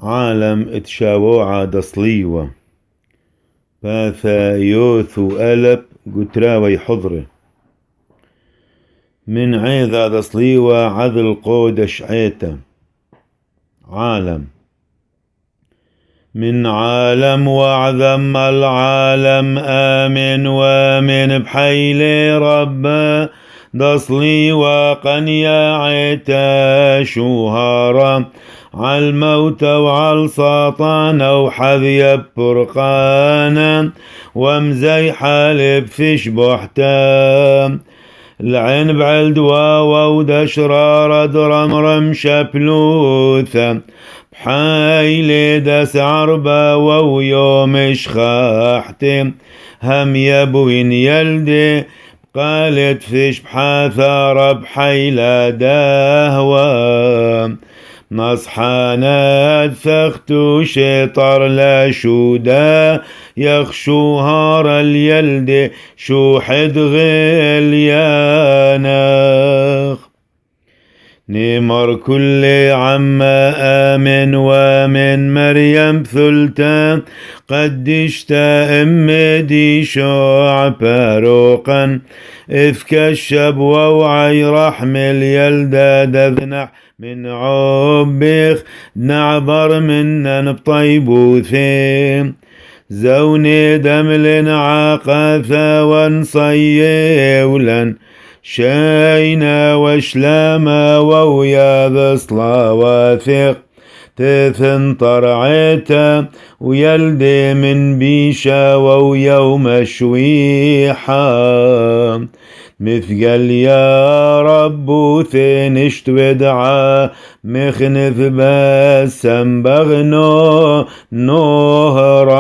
عالم اتشاوعا دصليوة باثا يوثو ألب قتراوي حضره من عيذا دصليوة عذل قود شعيته عالم من عالم وعذم العالم آمن ومن بحيل رب دصلي وقنيا عيتا شوهارا عالموت وعالساطان وحذي برقانا ومزي حالب فيش بحتا العين بعلد ودشرار درمرم شبلوثا بحايل داس عربة ويوم شخاحتي هم يبوين يلدي قالت فيش بحاثار بحيلة دهوة نصحانات ثختو شطر لا شودا يخشو هار اليلد شو حد غليانخ نمر كل عما آمن ومن مريم ثلتا قدشت أمدي شوع باروقا إذ كشب ووعي رحم اليلدة دذنح من عبخ نعبر منن بطيبوثين زوني دمل عاقثا ونصيولا شينا وشلاما وويا بصلا واثق تثنطر عيتا ويلدي من بيشا ويوم شويحا مثقل يا رب ثنشت ودعا مخنث بسم بغنو نهر